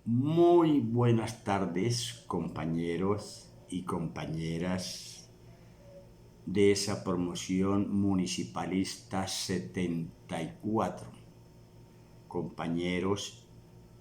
Muy buenas tardes, compañeros y compañeras de esa promoción municipalista 74. Compañeros,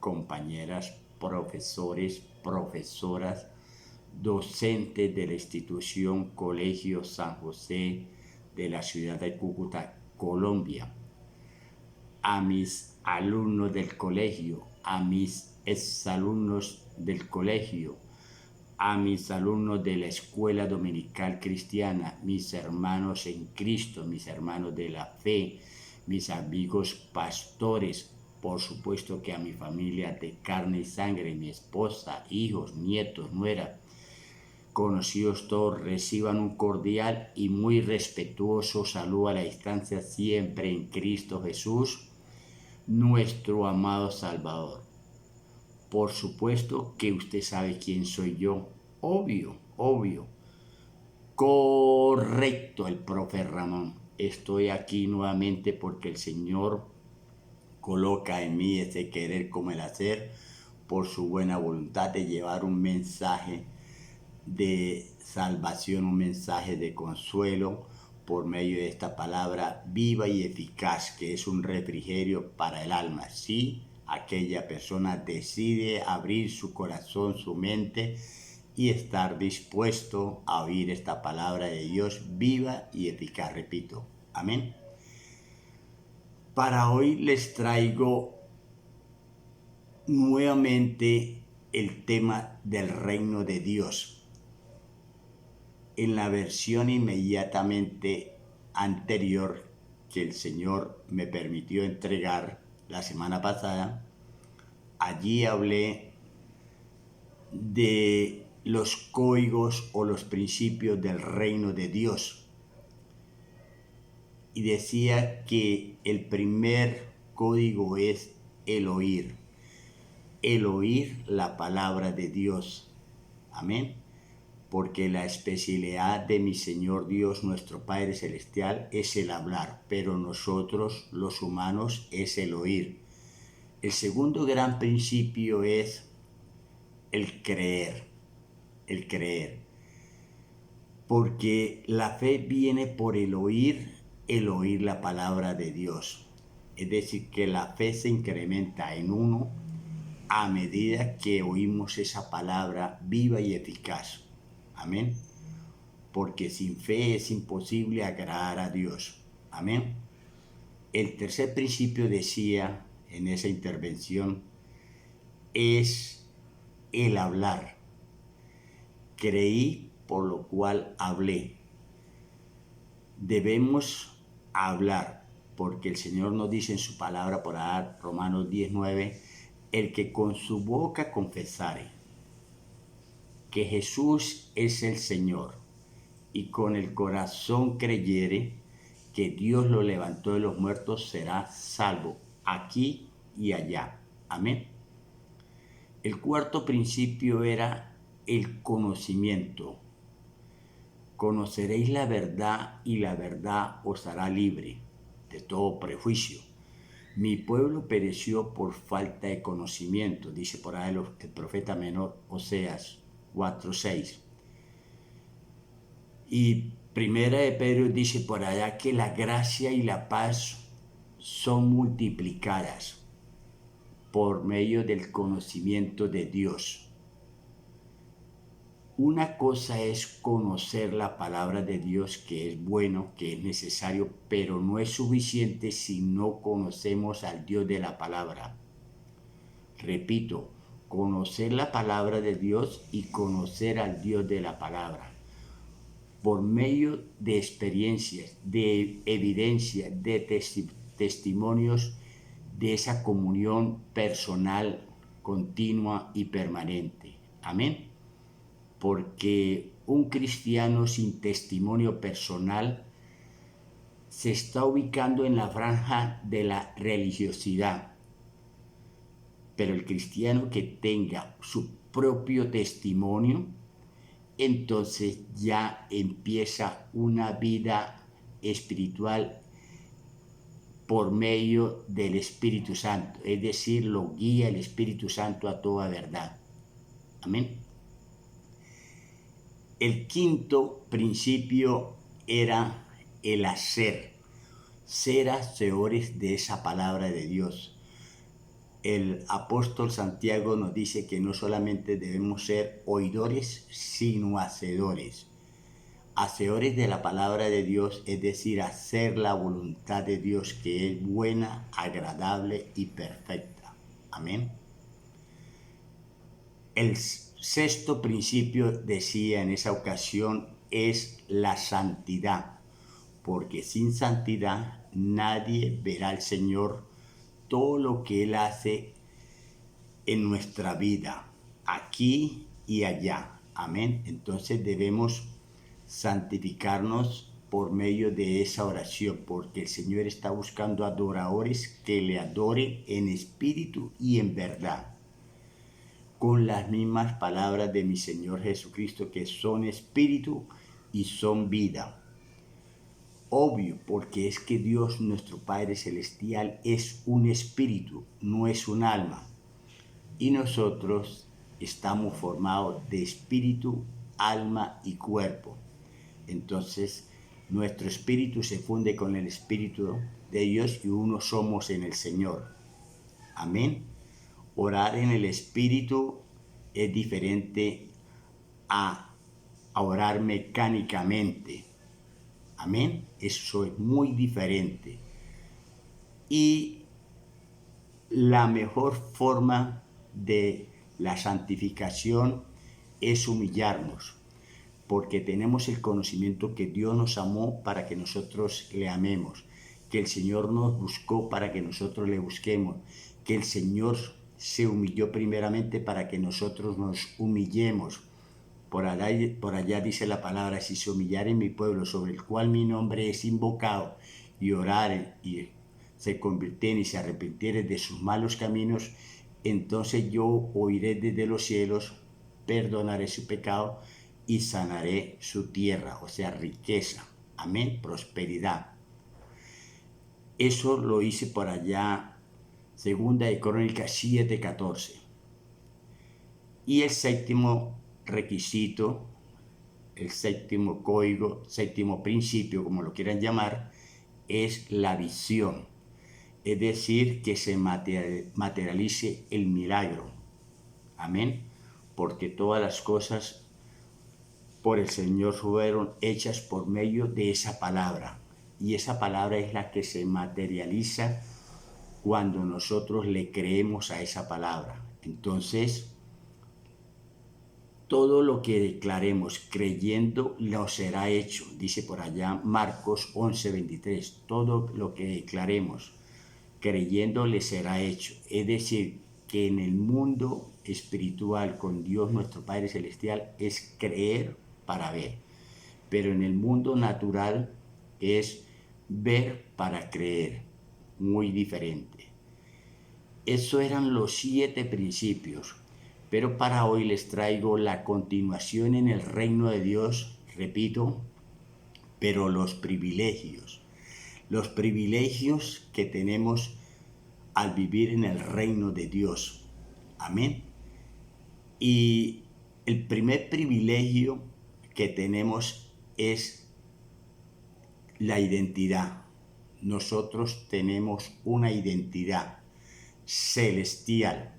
compañeras, profesores, profesoras, docentes de la institución Colegio San José de la ciudad de Cúcuta, Colombia. A mis alumnos del colegio, a mis exalumnos del colegio, a mis alumnos de la escuela dominical cristiana, mis hermanos en Cristo, mis hermanos de la fe, mis amigos pastores, por supuesto que a mi familia de carne y sangre, mi esposa, hijos, nietos, nuera, conocidos todos, reciban un cordial y muy respetuoso saludo a la distancia siempre en Cristo Jesús, nuestro amado Salvador. Por supuesto que usted sabe quién soy yo. Obvio. Correcto, el profe Ramón. Estoy aquí nuevamente porque el Señor coloca en mí ese querer como el hacer por su buena voluntad de llevar un mensaje de salvación, un mensaje de consuelo por medio de esta palabra viva y eficaz que es un refrigerio para el alma. Sí, aquella persona decide abrir su corazón, su mente y estar dispuesto a oír esta palabra de Dios viva y eficaz, repito. Amén. Para hoy les traigo nuevamente el tema del reino de Dios. En la versión inmediatamente anterior que el Señor me permitió entregar la semana pasada, allí hablé de los códigos o los principios del reino de Dios. Y decía que el primer código es el oír la palabra de Dios. Amén. Porque la especialidad de mi Señor Dios, nuestro Padre Celestial, es el hablar, pero nosotros, los humanos, es el oír. El segundo gran principio es el creer, porque la fe viene por el oír la palabra de Dios. Es decir, que la fe se incrementa en uno a medida que oímos esa palabra viva y eficaz. Amén. Porque sin fe es imposible agradar a Dios. Amén. El tercer principio, decía en esa intervención, es el hablar. Creí, por lo cual hablé. Debemos hablar, porque el Señor nos dice en su palabra, por ahí, Romanos 19, el que con su boca confesare que Jesús es el Señor y con el corazón creyere que Dios lo levantó de los muertos, será salvo aquí y allá. Amén. El cuarto principio era el conocimiento. Conoceréis la verdad y la verdad os hará libre de todo prejuicio. Mi pueblo pereció por falta de conocimiento, dice por ahí el profeta menor Oseas 4:6. Y primera de Pedro dice por allá que la gracia y la paz son multiplicadas por medio del conocimiento de Dios. Una cosa es conocer la palabra de Dios, que es bueno, que es necesario, pero no es suficiente si no conocemos al Dios de la palabra. Repito, conocer la palabra de Dios y conocer al Dios de la palabra. Por medio de experiencias, de evidencias, de testimonios de esa comunión personal, continua y permanente. Amén. Porque un cristiano sin testimonio personal se está ubicando en la franja de la religiosidad. Pero el cristiano que tenga su propio testimonio, entonces ya empieza una vida espiritual por medio del Espíritu Santo, es decir, lo guía el Espíritu Santo a toda verdad. Amén. El quinto principio era el hacer, ser hacedores de esa palabra de Dios. El apóstol Santiago nos dice que no solamente debemos ser oidores, sino hacedores. Hacedores de la palabra de Dios, es decir, hacer la voluntad de Dios, que es buena, agradable y perfecta. Amén. El sexto principio, decía en esa ocasión, es la santidad, porque sin santidad nadie verá al Señor. Todo lo que Él hace en nuestra vida, aquí y allá. Amén. Entonces debemos santificarnos por medio de esa oración, porque el Señor está buscando adoradores que le adoren en espíritu y en verdad, con las mismas palabras de mi Señor Jesucristo, que son espíritu y son vida. Obvio, porque es que Dios, nuestro Padre Celestial, es un espíritu, no es un alma. Y nosotros estamos formados de espíritu, alma y cuerpo. Entonces, nuestro espíritu se funde con el espíritu de Dios y uno somos en el Señor. Amén. Orar en el espíritu es diferente a orar mecánicamente. Amén. Eso es muy diferente. Y la mejor forma de la santificación es humillarnos, porque tenemos el conocimiento que Dios nos amó para que nosotros le amemos, que el Señor nos buscó para que nosotros le busquemos, que el Señor se humilló primeramente para que nosotros nos humillemos. Por allá dice la palabra: si se humillare mi pueblo, sobre el cual mi nombre es invocado, y oraren y se convirtieren y se arrepintieren de sus malos caminos, entonces yo oiré desde los cielos, perdonaré su pecado y sanaré su tierra, o sea, riqueza. Amén, prosperidad. Eso lo hice por allá, segunda de Crónicas 7:14. Y el séptimo requisito, el séptimo código, séptimo principio, como lo quieran llamar, es la visión. Es decir, que se materialice el milagro. Amén. Porque todas las cosas por el Señor fueron hechas por medio de esa palabra. Y esa palabra es la que se materializa cuando nosotros le creemos a esa palabra. Entonces, todo lo que declaremos creyendo lo será hecho. Dice por allá Marcos 11:23. Todo lo que declaremos creyendo le será hecho. Es decir, que en el mundo espiritual con Dios nuestro Padre Celestial es creer para ver. Pero en el mundo natural es ver para creer. Muy diferente. Esos eran los 7 principios. Pero para hoy les traigo la continuación en el reino de Dios, repito, pero los privilegios. Los privilegios que tenemos al vivir en el reino de Dios. Amén. Y el primer privilegio que tenemos es la identidad. Nosotros tenemos una identidad celestial.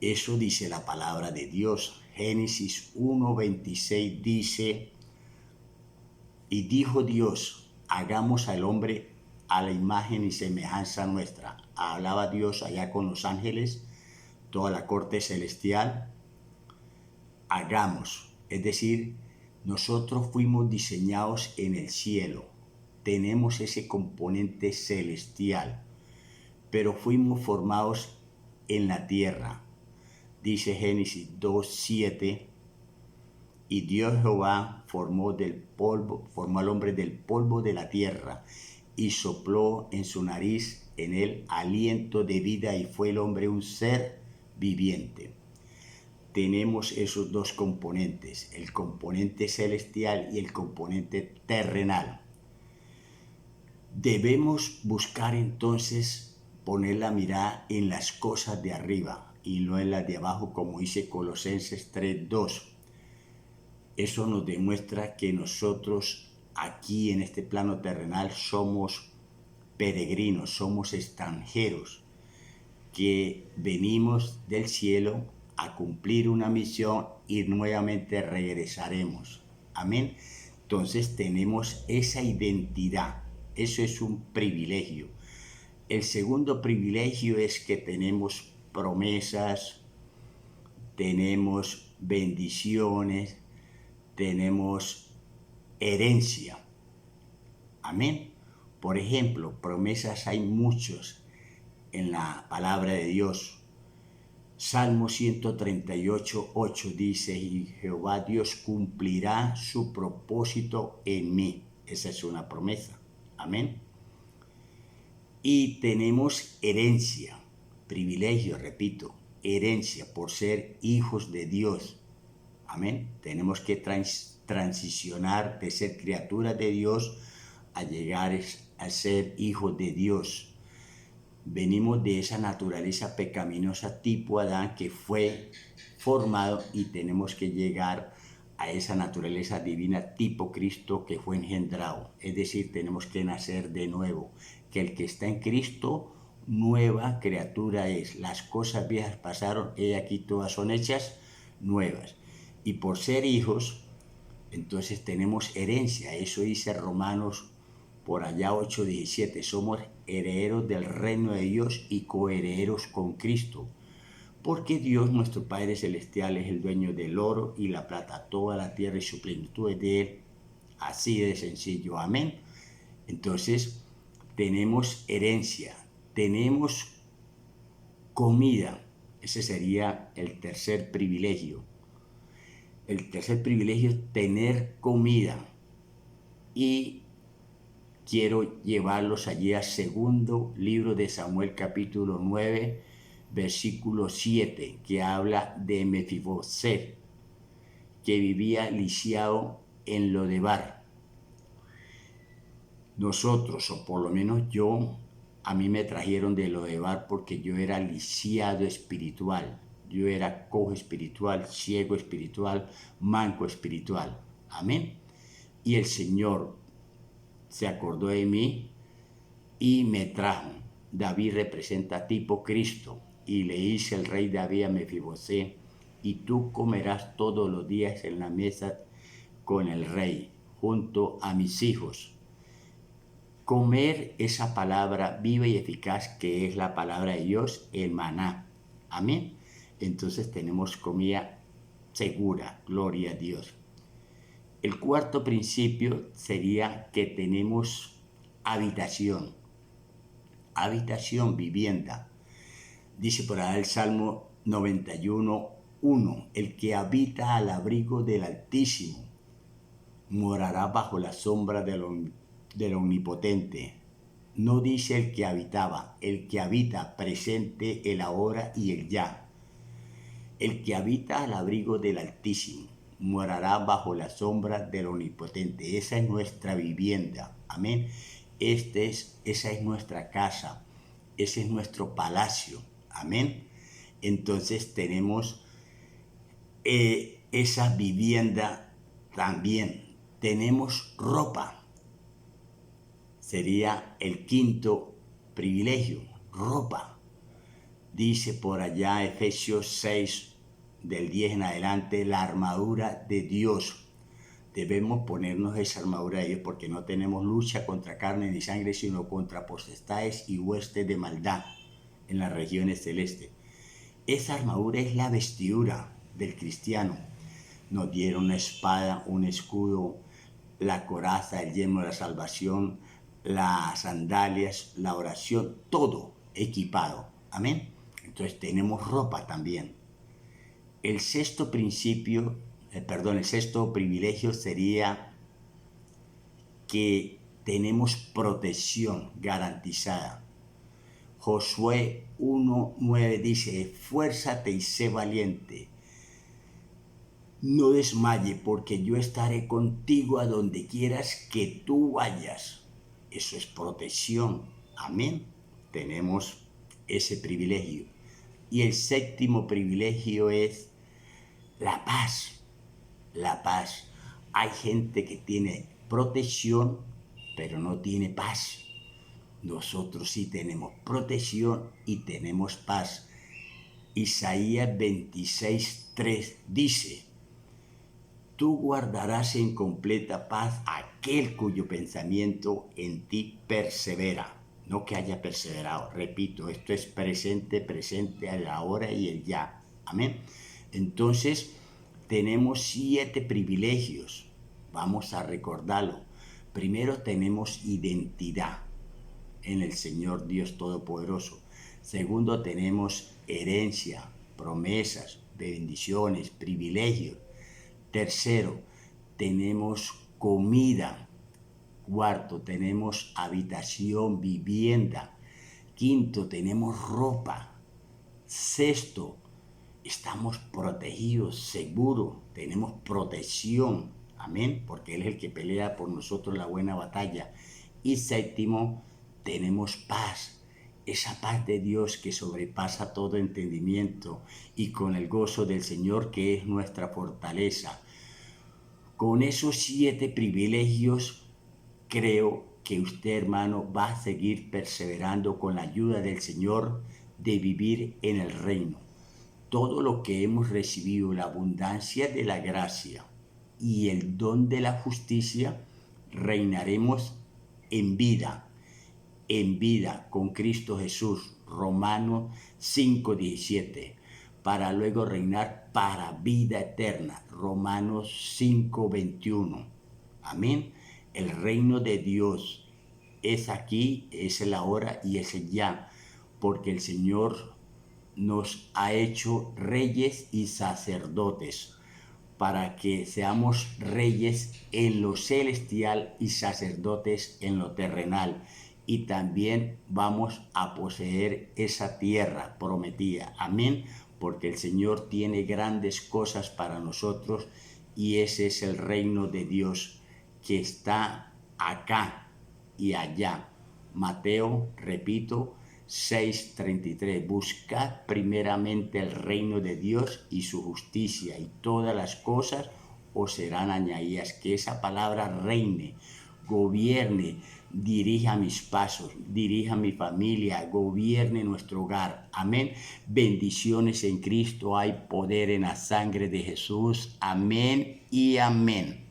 Eso dice la palabra de Dios. Génesis 1:26 dice: y dijo Dios, hagamos al hombre a la imagen y semejanza nuestra. Hablaba Dios allá con los ángeles, toda la corte celestial. Hagamos, es decir, nosotros fuimos diseñados en el cielo. Tenemos ese componente celestial, pero fuimos formados en la tierra. Dice Génesis 2:7, y Dios Jehová formó al hombre del polvo de la tierra y sopló en su nariz en él aliento de vida, y fue el hombre un ser viviente. Tenemos esos dos componentes, el componente celestial y el componente terrenal. Debemos buscar entonces poner la mirada en las cosas de arriba y no en las de abajo, como dice Colosenses 3:2. Eso nos demuestra que nosotros aquí en este plano terrenal somos peregrinos, somos extranjeros, que venimos del cielo a cumplir una misión y nuevamente regresaremos. Amén. Entonces tenemos esa identidad. Eso es un privilegio. El segundo privilegio es que tenemos promesas, tenemos bendiciones, tenemos herencia. Amén. Por ejemplo, promesas hay muchos en la palabra de Dios. Salmo 138:8 dice, y Jehová Dios cumplirá su propósito en mí. Esa es una promesa. Amén. Y tenemos herencia, privilegio, repito, herencia por ser hijos de Dios. Amén. Tenemos que transicionar de ser criaturas de Dios a llegar a ser hijos de Dios. Venimos de esa naturaleza pecaminosa tipo Adán que fue formado y tenemos que llegar a esa naturaleza divina tipo Cristo que fue engendrado. Es decir, tenemos que nacer de nuevo. Que el que está en Cristo, nueva criatura es. Las cosas viejas pasaron, he aquí todas son hechas nuevas. Y por ser hijos, entonces tenemos herencia. Eso dice Romanos por allá 8:17. Somos herederos del reino de Dios y coherederos con Cristo. Porque Dios, nuestro Padre Celestial, es el dueño del oro y la plata, toda la tierra y su plenitud es de Él. Así de sencillo. Amén. Entonces, tenemos herencia, tenemos comida. Ese sería el tercer privilegio. El tercer privilegio es tener comida. Y quiero llevarlos allí al segundo libro de Samuel, capítulo 9, versículo 7, que habla de Mefiboset, que vivía lisiado en Lodebar. Nosotros, o por lo menos yo, a mí me trajeron de Lodebar porque yo era lisiado espiritual. Yo era cojo espiritual, ciego espiritual, manco espiritual. Amén. Y el Señor se acordó de mí y me trajo. David representa tipo Cristo. Y le dice el rey David a Mefiboset, y tú comerás todos los días en la mesa con el rey, junto a mis hijos. Comer esa palabra viva y eficaz que es la palabra de Dios, el maná. Amén. Entonces tenemos comida segura, gloria a Dios. El cuarto principio sería que tenemos habitación. Habitación, vivienda. Dice por ahí el Salmo 91:1, el que habita al abrigo del Altísimo morará bajo la sombra del Omnipotente. No dice el que habitaba, el que habita presente, el ahora y el ya. El que habita al abrigo del Altísimo morará bajo la sombra del Omnipotente. Esa es nuestra vivienda. Amén. Esa es nuestra casa. Ese es nuestro palacio. Amén. Entonces tenemos esa vivienda también. Tenemos ropa. Sería el quinto privilegio. Ropa. Dice por allá Efesios 6, del 10 en adelante, la armadura de Dios. Debemos ponernos esa armadura de Dios porque no tenemos lucha contra carne ni sangre, sino contra potestades y huestes de maldad en las regiones celestes. Esa armadura es la vestidura del cristiano. Nos dieron una espada, un escudo, la coraza, el yelmo de la salvación, las sandalias, la oración, todo equipado. Amén. Entonces tenemos ropa también. El sexto privilegio sería que tenemos protección garantizada. Josué 1:9 dice, esfuérzate y sé valiente. No desmaye, porque yo estaré contigo a donde quieras que tú vayas. Eso es protección. Amén. Tenemos ese privilegio. Y el séptimo privilegio es la paz. La paz. Hay gente que tiene protección, pero no tiene paz. Nosotros sí tenemos protección y tenemos paz. Isaías 26:3 dice: tú guardarás en completa paz aquel cuyo pensamiento en ti persevera. No que haya perseverado, repito, esto es presente a la hora y el ya. Amén. Entonces, tenemos 7 privilegios. Vamos a recordarlo. Primero, tenemos identidad en el Señor Dios Todopoderoso. Segundo, tenemos herencia, promesas, bendiciones, privilegios. Tercero, tenemos comida. Cuarto, tenemos habitación, vivienda. Quinto, tenemos ropa. Sexto, estamos protegidos, seguros, tenemos protección. Amén, porque Él es el que pelea por nosotros la buena batalla. Y séptimo, tenemos paz. Esa paz de Dios que sobrepasa todo entendimiento y con el gozo del Señor que es nuestra fortaleza. Con esos 7 privilegios, creo que usted, hermano, va a seguir perseverando con la ayuda del Señor de vivir en el reino. Todo lo que hemos recibido, la abundancia de la gracia y el don de la justicia, reinaremos en vida con Cristo Jesús, Romanos 5:17, para luego reinar para vida eterna, Romanos 5:21. Amén. El reino de Dios es aquí, es el ahora y es el ya, porque el Señor nos ha hecho reyes y sacerdotes, para que seamos reyes en lo celestial y sacerdotes en lo terrenal. Y también vamos a poseer esa tierra prometida. Amén. Porque el Señor tiene grandes cosas para nosotros y ese es el reino de Dios que está acá y allá. Mateo, repito, 6:33. Buscad primeramente el reino de Dios y su justicia, y todas las cosas os serán añadidas. Que esa palabra reine, gobierne, dirija mis pasos, dirija mi familia, gobierne nuestro hogar. Amén. Bendiciones en Cristo, hay poder en la sangre de Jesús. Amén y amén.